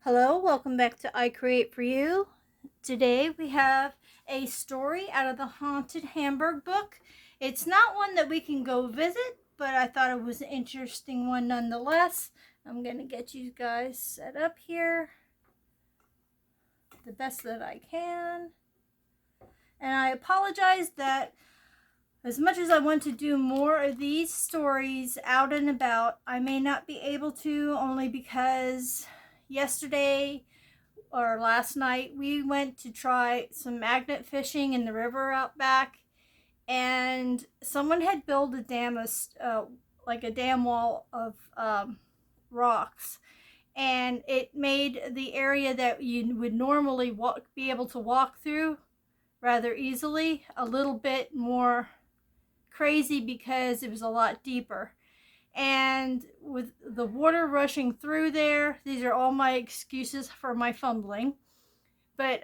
Hello, welcome back to I Create For You. Today we have a story out of the Haunted Hamburg book. It's not one that we can go visit, but I thought it was an interesting one nonetheless. I'm going to get you guys set up here the best that I can. And I apologize that as much as I want to do more of these stories out and about, I may not be able to, only because yesterday or last night we went to try some magnet fishing in the river out back, and someone had built a dam, like a dam wall of rocks, and it made the area that you would normally be able to walk through rather easily a little bit more crazy because it was a lot deeper. And with the water rushing through there, these are all my excuses for my fumbling. But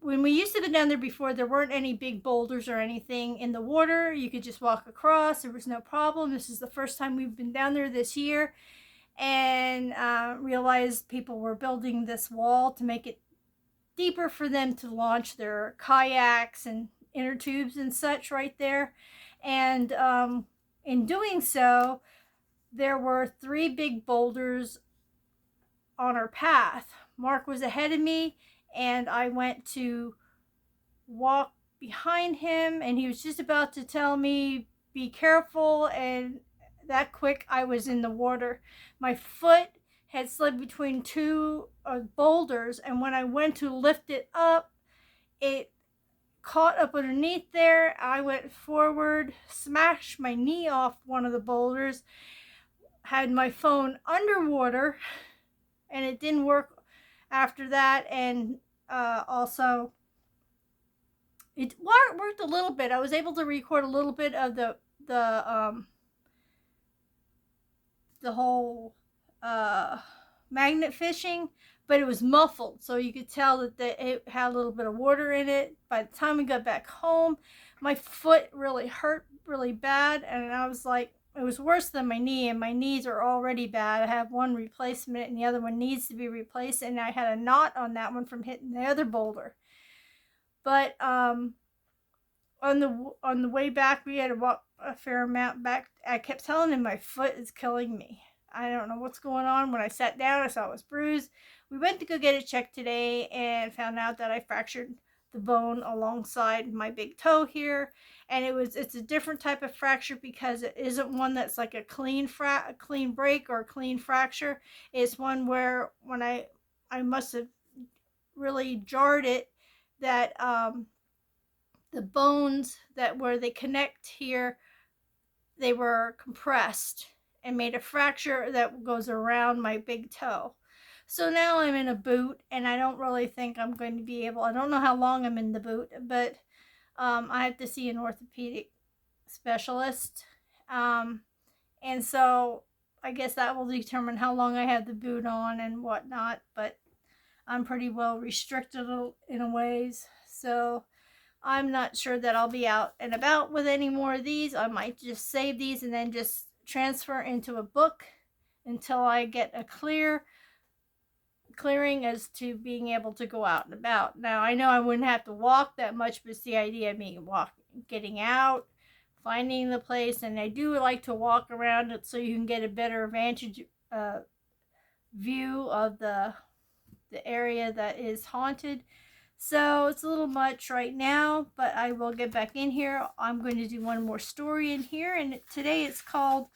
when we used to go down there before, there weren't any big boulders or anything in the water. You could just walk across. There was no problem. This is the first time we've been down there this year, and realized people were building this wall to make it deeper for them to launch their kayaks and inner tubes and such right there. And in doing so, there were 3 big boulders on our path. Mark was ahead of me, and I went to walk behind him, and he was just about to tell me, be careful, and that quick I was in the water. My foot had slid between 2 boulders, and when I went to lift it up, it caught up underneath there. I went forward, smashed my knee off one of the boulders, had my phone underwater, and it didn't work after that. And also, it worked a little bit. I was able to record a little bit of the whole magnet fishing, but it was muffled, so you could tell that it had a little bit of water in it. By the time we got back home, my foot really hurt really bad, and I was like, it was worse than my knee, and my knees are already bad. I have one replacement, and the other one needs to be replaced, and I had a knot on that one from hitting the other boulder. But on the way back, we had to walk a fair amount back. I kept telling him my foot is killing me. I don't know what's going on. When I sat down, I saw it was bruised. We went to go get it checked today and found out that I fractured the bone alongside my big toe here, and it's a different type of fracture because it isn't one that's like a clean break or a clean fracture. It's one where when I must have really jarred it, that the bones that where they connect here, they were compressed and made a fracture that goes around my big toe. So now I'm in a boot, and I don't really think I'm going to be able, I don't know how long I'm in the boot, but I have to see an orthopedic specialist. And so I guess that will determine how long I have the boot on and whatnot, but I'm pretty well restricted in a ways. So I'm not sure that I'll be out and about with any more of these. I might just save these and then just transfer into a book until I get a clearing as to being able to go out and about. Now, I know I wouldn't have to walk that much, but it's the idea of me getting out, finding the place, and I do like to walk around it so you can get a better vantage view of the area that is haunted. So it's a little much right now, but I will get back in here. I'm going to do one more story in here, and today it's called,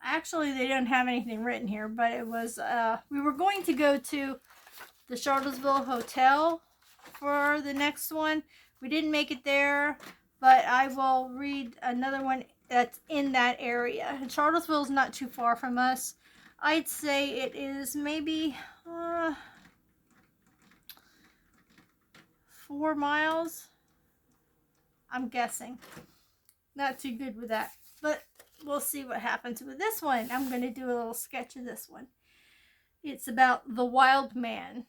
actually they don't have anything written here, but it was, we were going to go to the Charlottesville Hotel for the next one. We didn't make it there, but I will read another one that's in that area. And Charlottesville is not too far from us. I'd say it is maybe 4 miles, I'm guessing. Not too good with that, but we'll see what happens with this one. I'm going to do a little sketch of this one. It's about the wild man.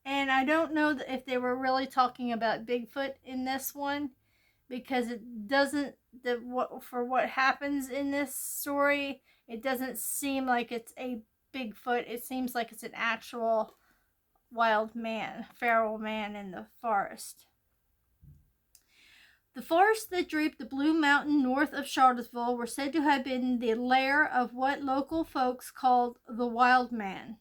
And I don't know if they were really talking about Bigfoot in this one, because it doesn't, for what happens in this story, It doesn't seem like it's a Bigfoot. It seems like it's an actual wild man, feral man in the forest. The forests that draped the Blue Mountain north of Charlottesville were said to have been the lair of what local folks called the Wild Man.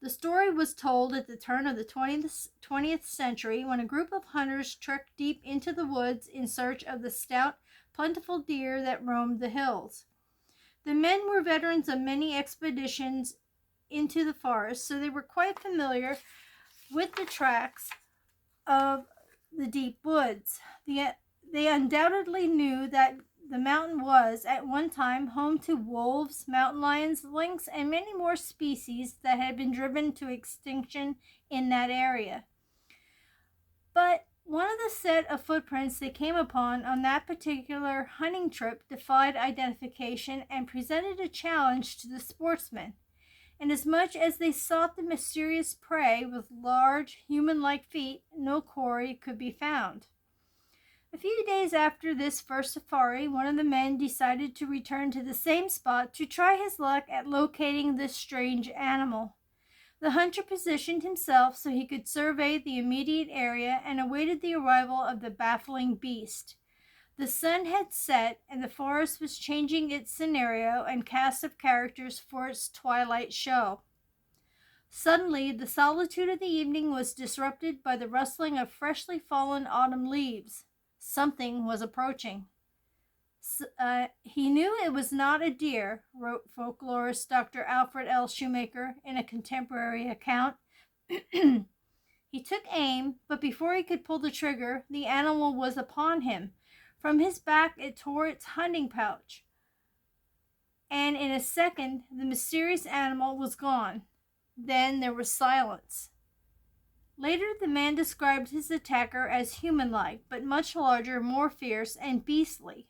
The story was told at the turn of the 20th century when a group of hunters trekked deep into the woods in search of the stout, plentiful deer that roamed the hills. The men were veterans of many expeditions into the forest, so they were quite familiar with the tracks of the deep woods. They undoubtedly knew that the mountain was, at one time, home to wolves, mountain lions, lynx, and many more species that had been driven to extinction in that area. But one of the set of footprints they came upon on that particular hunting trip defied identification and presented a challenge to the sportsmen. Inasmuch as they sought the mysterious prey with large, human-like feet, no quarry could be found. A few days after this first safari, one of the men decided to return to the same spot to try his luck at locating this strange animal. The hunter positioned himself so he could survey the immediate area and awaited the arrival of the baffling beast. The sun had set, and the forest was changing its scenario and cast of characters for its twilight show. Suddenly, the solitude of the evening was disrupted by the rustling of freshly fallen autumn leaves. Something was approaching. He knew it was not a deer, wrote folklorist Dr. Alfred L. Shoemaker in a contemporary account. He took aim, but before he could pull the trigger, the animal was upon him. From his back it tore its hunting pouch, and in a second the mysterious animal was gone. Then there was silence. Later, the man described his attacker as human-like, but much larger, more fierce, and beastly.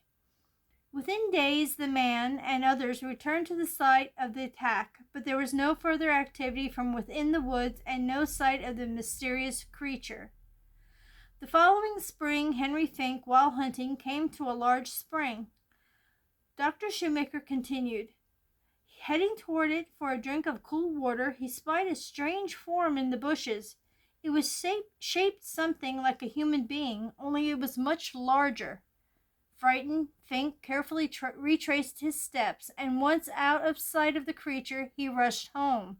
Within days, the man and others returned to the site of the attack, but there was no further activity from within the woods and no sight of the mysterious creature. The following spring, Henry Fink, while hunting, came to a large spring. Dr. Shoemaker continued, heading toward it for a drink of cool water, he spied a strange form in the bushes. It was shaped something like a human being, only it was much larger. Frightened, Fink carefully retraced his steps, and once out of sight of the creature, he rushed home.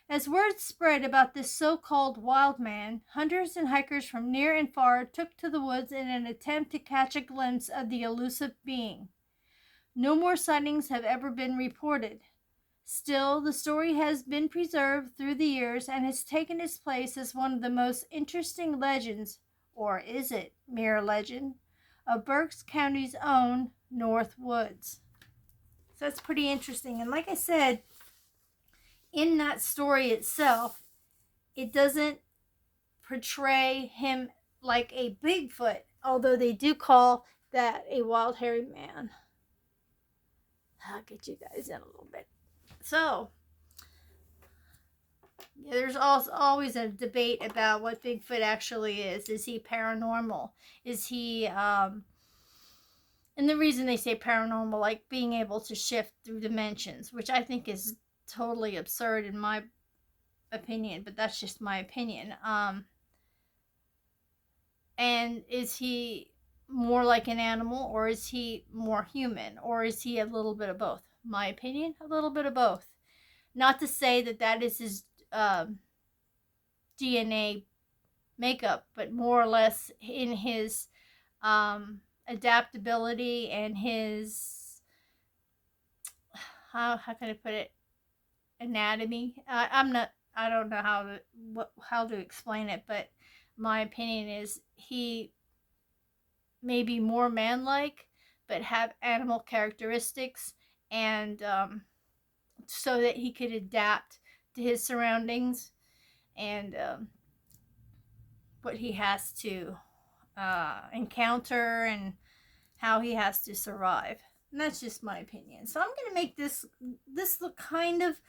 As word spread about this so-called wild man, hunters and hikers from near and far took to the woods in an attempt to catch a glimpse of the elusive being. No more sightings have ever been reported. Still, the story has been preserved through the years and has taken its place as one of the most interesting legends, or is it mere legend, of Berks County's own North Woods. So that's pretty interesting. And like I said, in that story itself, it doesn't portray him like a Bigfoot, although they do call that a wild hairy man. I'll get you guys in a little bit. So, yeah, there's also always a debate about what Bigfoot actually is. Is he paranormal? Is he, and the reason they say paranormal, like being able to shift through dimensions, which I think is totally absurd in my opinion, but that's just my opinion. And is he more like an animal, or is he more human, or is he a little bit of both? My opinion, a little bit of both. Not to say that that is his DNA makeup, but more or less in his adaptability and his, how can I put it, anatomy. I don't know how to explain it, but my opinion is he may be more man-like, but have animal characteristics, and so that he could adapt to his surroundings and what he has to encounter and how he has to survive. And that's just my opinion. So I'm going to make this look kind of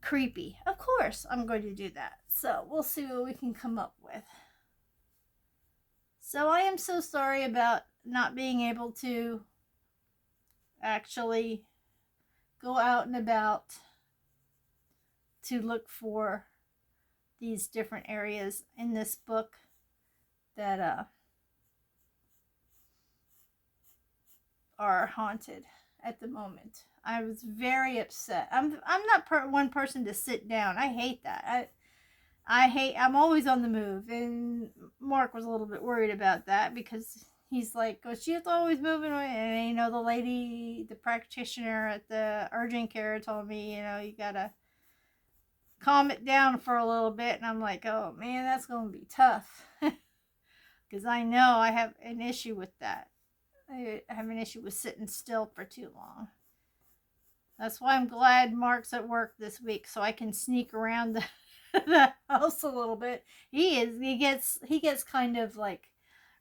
creepy. Of course, I'm going to do that. So we'll see what we can come up with. So I am so sorry about not being able to actually go out and about to look for these different areas in this book that are haunted at the moment. I was very upset. I'm not one person to sit down. I hate that. I'm always on the move, and Mark was a little bit worried about that because he's like, "Oh, she's always moving away." And you know, the lady, the practitioner at the urgent care told me, you know, you gotta calm it down for a little bit. And I'm like, "Oh man, that's gonna be tough," because I know I have an issue with that. I have an issue with sitting still for too long. That's why I'm glad Mark's at work this week, so I can sneak around the house a little bit. He gets kind of like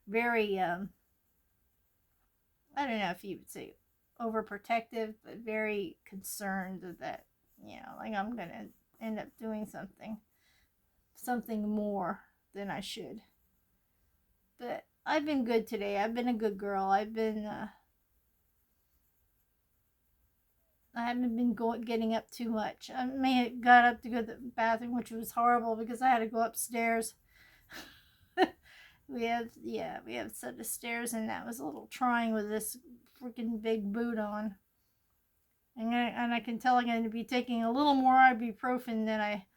very I don't know if you would say overprotective, but very concerned that, you know, like I'm gonna end up doing something more than I should. But I've been good today. I've been a good girl. I haven't been getting up too much. I may have got up to go to the bathroom, which was horrible because I had to go upstairs. we have a set of stairs, and that was a little trying with this freaking big boot on. And I can tell I'm going to be taking a little more ibuprofen than I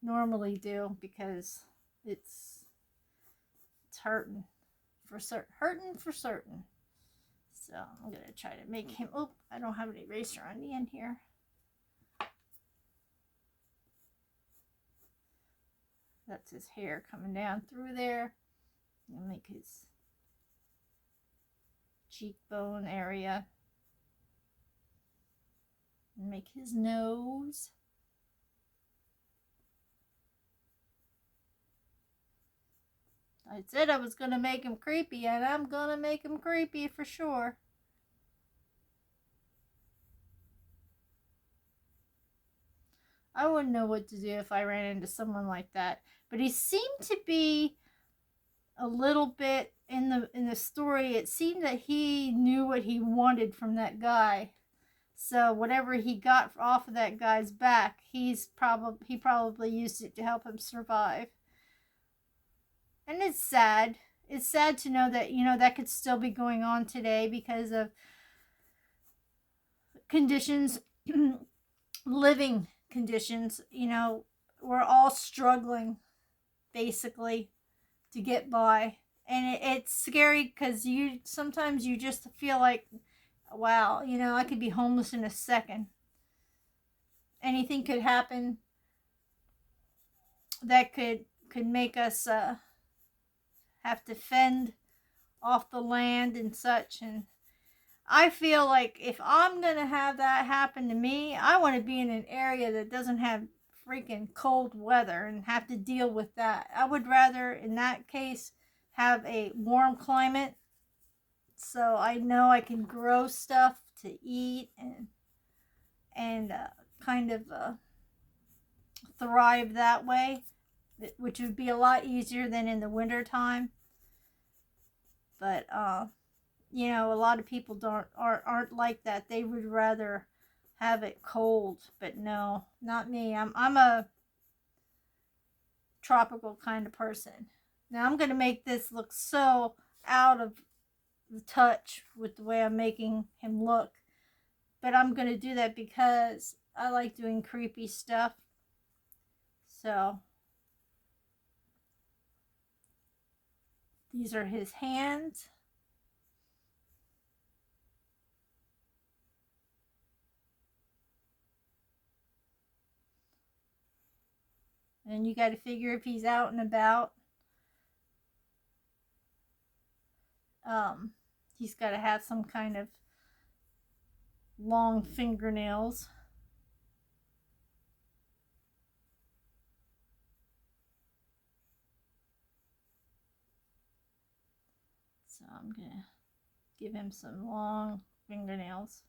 normally do because it's hurting for certain. So I'm going to try to make him... Oh, I don't have an eraser on the end here. That's his hair coming down through there. I'll make his cheekbone area. And make his nose. I said I was going to make him creepy, and I'm going to make him creepy for sure. I wouldn't know what to do if I ran into someone like that. But he seemed to be a little bit in the story. It seemed that he knew what he wanted from that guy. So whatever he got off of that guy's back, he probably used it to help him survive. And it's sad. It's sad to know that, you know, that could still be going on today because of conditions, living conditions. You know, we're all struggling basically to get by. And it's scary because sometimes you just feel like, wow, you know, I could be homeless in a second. Anything could happen that could make us have to fend off the land and such. And I feel like if I'm gonna have that happen to me, I want to be in an area that doesn't have freaking cold weather and have to deal with that. I would rather, in that case, have a warm climate so I know I can grow stuff to eat and kind of thrive that way, which would be a lot easier than in the winter time. But you know, a lot of people aren't like that. They would rather have it cold. But no, not me. I'm a tropical kind of person. Now I'm gonna make this look so out of the touch with the way I'm making him look, but I'm gonna do that because I like doing creepy stuff. So these are his hands. And you got to figure if he's out and about, he's got to have some kind of long fingernails. So I'm going to give him some long fingernails.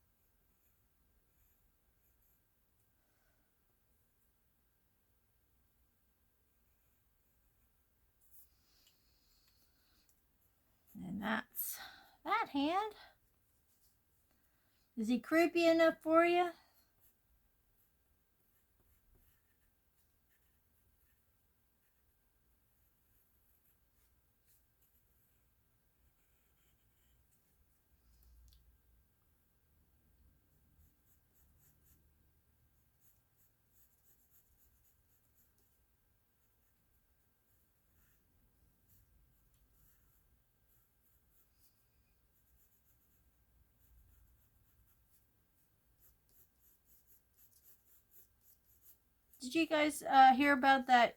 And that's that hand. Is he creepy enough for you? Did you guys hear about that?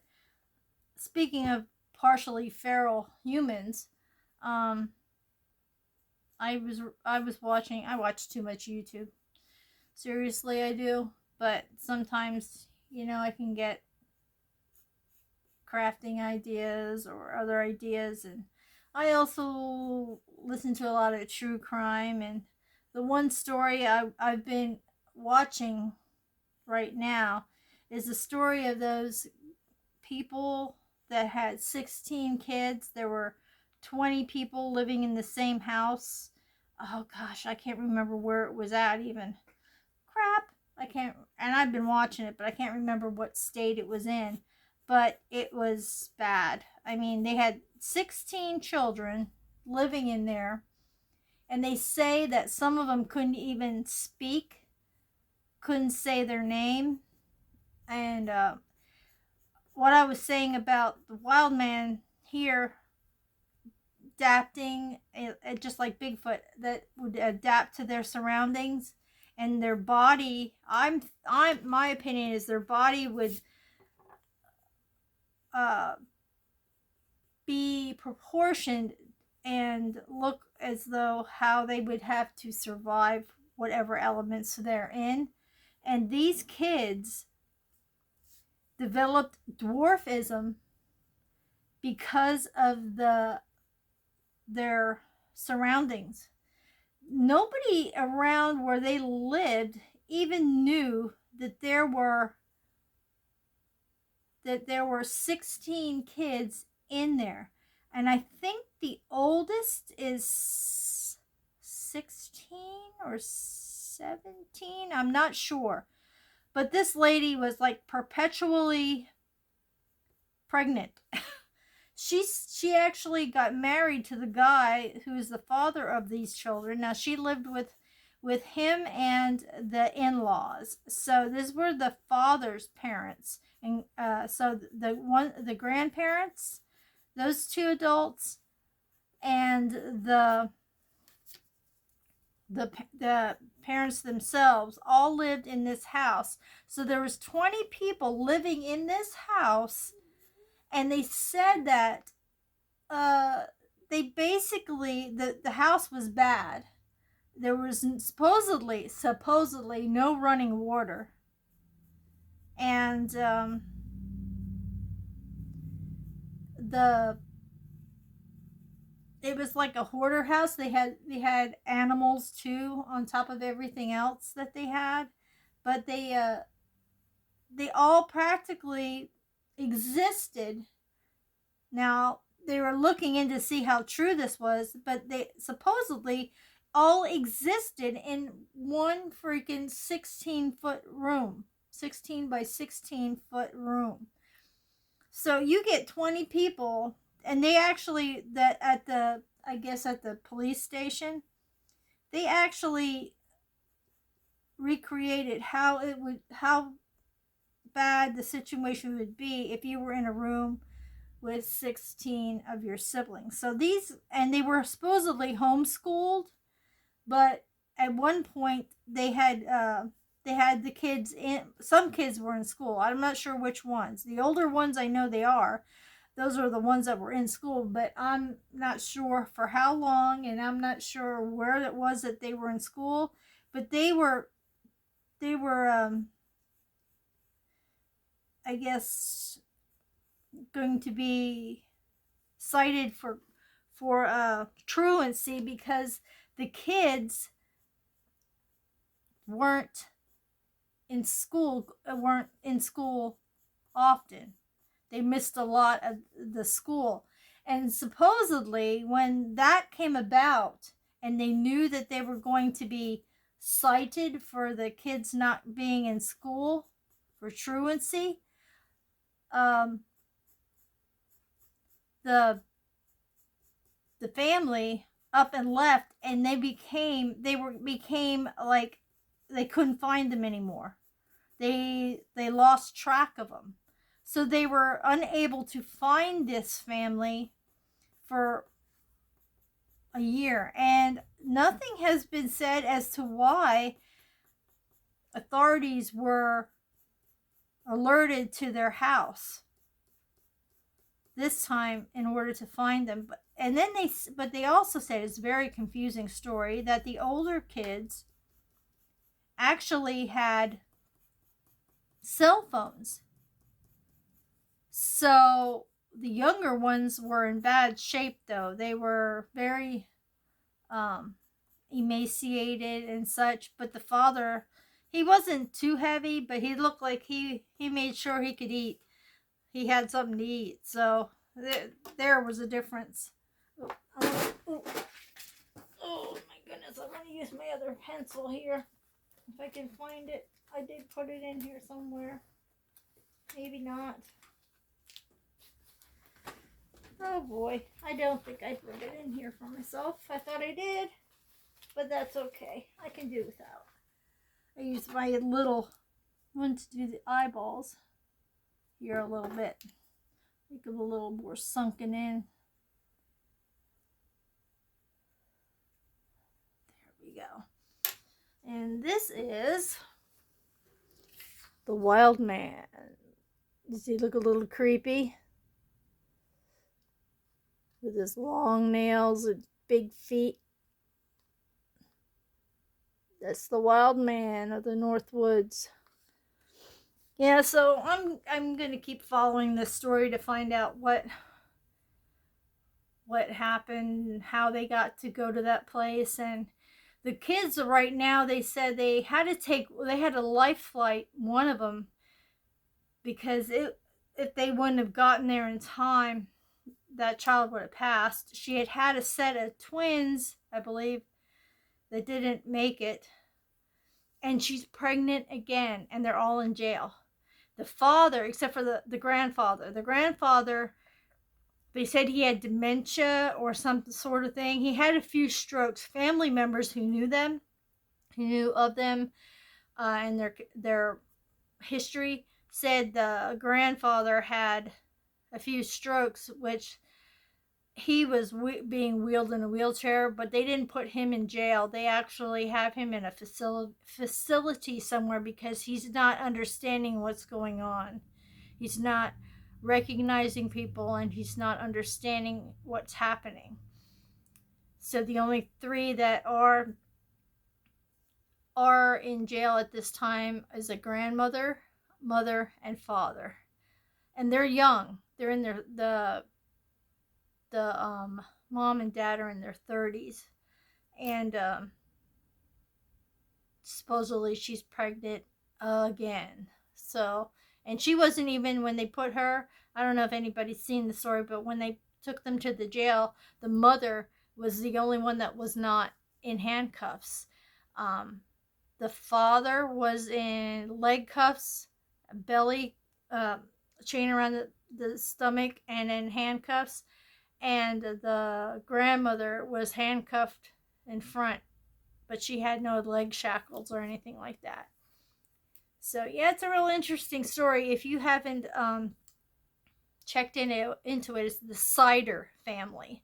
Speaking of partially feral humans, um, I was watching. I watch too much YouTube. Seriously, I do. But sometimes, I can get crafting ideas or other ideas, and I also listen to a lot of true crime. And the one story I've been watching right now is the story of those people that had 16 kids. There were 20 people living in the same house. Oh gosh, I can't remember where it was at even. Crap. I can't, and I've been watching it, but I can't remember what state it was in. But it was bad. I mean, they had 16 children living in there, and they say that some of them couldn't even speak, couldn't say their name. And what I was saying about the wild man here adapting, just like Bigfoot, that would adapt to their surroundings and their body. My opinion is their body would uh, be proportioned and look as though how they would have to survive whatever elements they're in. And these kids developed dwarfism because of their surroundings. Nobody around where they lived even knew that there were 16 kids in there. And I think the oldest is 16 or 17. I'm not sure. But this lady was like perpetually pregnant. She actually got married to the guy who's the father of these children. Now she lived with him and the in-laws. So these were the father's parents, and so the grandparents, those two adults, and the parents themselves all lived in this house. So there was 20 people living in this house, and they said that they basically the house was bad. There was supposedly no running water, and the it was like a hoarder house. They had animals too on top of everything else that they had, but they all practically existed. Now, they were looking in to see how true this was, but they supposedly all existed in one freaking 16-foot room. 16 by 16-foot room. So you get 20 people, and they actually, that at the, I guess at the police station, they actually recreated how bad the situation would be if you were in a room with 16 of your siblings. So and they were supposedly homeschooled, but at one point they had the kids in. Some kids were in school. I'm not sure which ones. The older ones, I know they are. Those are the ones that were in school, but I'm not sure for how long, and I'm not sure where it was that they were in school. But they were I guess going to be cited for truancy because the kids weren't weren't in school often. They missed a lot of the school. And supposedly when that came about and they knew that they were going to be cited for the kids not being in school for truancy. Um, the family up and left, and they became like they couldn't find them anymore. They lost track of them, so they were unable to find this family for a year, and nothing has been said as to why authorities were alerted to their house this time in order to find them. But they also said, it's a very confusing story, that the older kids actually had cell phones. So the younger ones were in bad shape, though. They were very emaciated and such, but the father, he wasn't too heavy, but he looked like he made sure he could eat. He had something to eat, so there was a difference. Oh my goodness, I'm going to use my other pencil here. If I can find it. I did put it in here somewhere. Maybe not. Oh boy, I don't think I put it in here for myself. I thought I did, but that's okay. I can do without. I use my little one to do the eyeballs here a little bit. Make them a little more sunken in. There we go. And this is the Wild Man. Does he look a little creepy? With his long nails and big feet. That's the Wild Man of the North Woods. Yeah, so I'm gonna keep following this story to find out what happened, how they got to go to that place. And the kids right now, they said they had a life flight, one of them, because if they wouldn't have gotten there in time, that child would have passed. She had a set of twins, I believe, that didn't make it, and she's pregnant again, and they're all in jail. The father, except for the grandfather, they said he had dementia or some sort of thing. He had a few strokes. Family members who knew of them, and their history, said the grandfather had a few strokes, which he was being wheeled in a wheelchair, but they didn't put him in jail. They actually have him in a facility somewhere because he's not understanding what's going on. He's not recognizing people, and he's not understanding what's happening. So the only three that are in jail at this time is a grandmother, mother, and father. And they're young. They're in the mom and dad are in their 30s, and supposedly she's pregnant again. So, and she wasn't even, when they put her, I don't know if anybody's seen the story, but when they took them to the jail, the mother was the only one that was not in handcuffs. The father was in leg cuffs, belly chain around the stomach, and in handcuffs. And the grandmother was handcuffed in front, but she had no leg shackles or anything like that. So yeah, it's a real interesting story. If you haven't checked into it, it's the Cider family,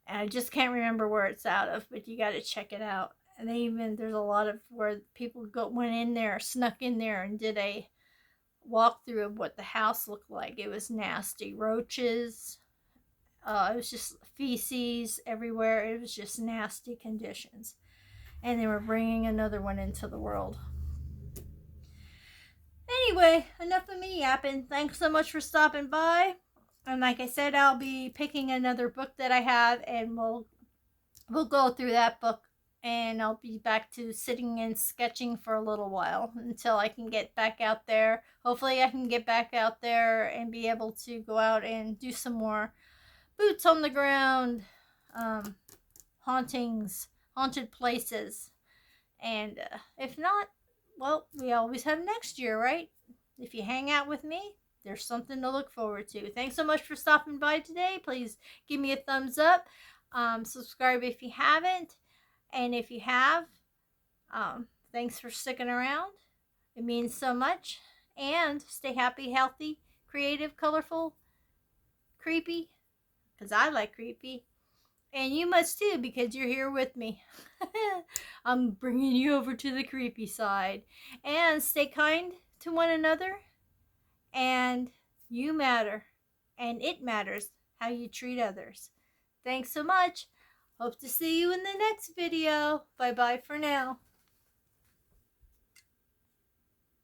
and I just can't remember where it's out of, but you got to check it out. And there's a lot of where people went in there, snuck in there, and did a walkthrough of what the house looked like. It was nasty, roaches. It was just feces everywhere. It was just nasty conditions. And they were bringing another one into the world. Anyway, enough of me yapping. Thanks so much for stopping by. And like I said, I'll be picking another book that I have, and we'll go through that book. And I'll be back to sitting and sketching for a little while until I can get back out there. Hopefully I can get back out there and be able to go out and do some more boots on the ground hauntings, haunted places, And if not, well, we always have next year, right? If you hang out with me, there's something to look forward to. Thanks so much for stopping by today. Please give me a thumbs up. Subscribe if you haven't. And if you have, thanks for sticking around. It means so much. And stay happy, healthy, creative, colorful, creepy, because I like creepy. And you must too, because you're here with me. I'm bringing you over to the creepy side. And stay kind to one another. And you matter. And it matters how you treat others. Thanks so much. Hope to see you in the next video. Bye-bye for now.